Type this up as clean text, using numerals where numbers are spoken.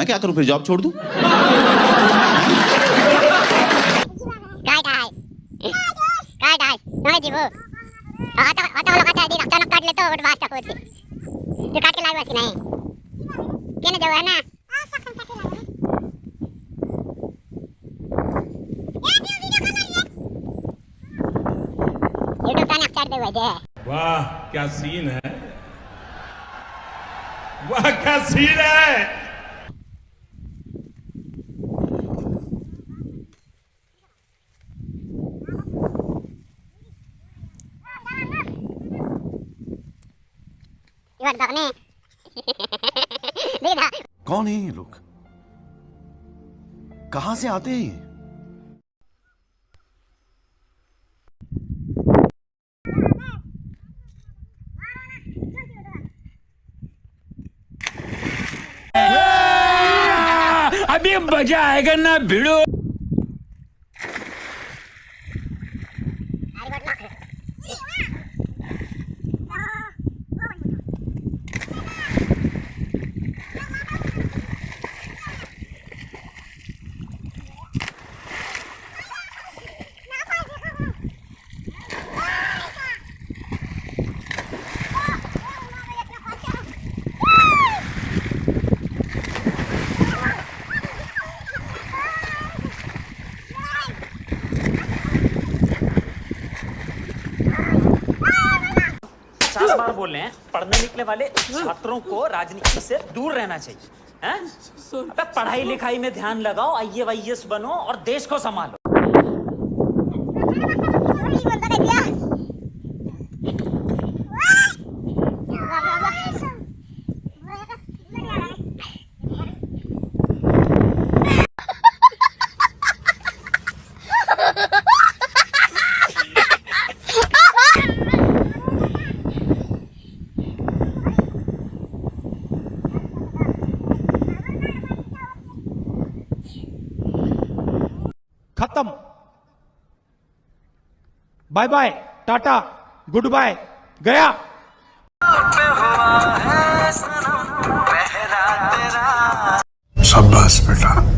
मैं क्या करूं, फिर जॉब छोड़ दूं? काय नाही जीव आता मला काय दिन अचानक काढले तो वाट टाकवते ते काट के लागवास नाही केने जाऊ है ना यूट्यूब का नक्शा दे वजह वाह क्या सीन है, वाह क्या सीन है। कौन है ये लोग, कहां से आते हैं? अभी मजा आएगा ना भिड़ो। बार बोल रहे हैं पढ़ने निकले वाले छात्रों को राजनीति से दूर रहना चाहिए हैं? अबे पढ़ाई लिखाई में ध्यान लगाओ, IAS बनो और देश को संभालो। खत्म, बाय बाय, टाटा, गुड बाय, गया। शाबाश बेटा।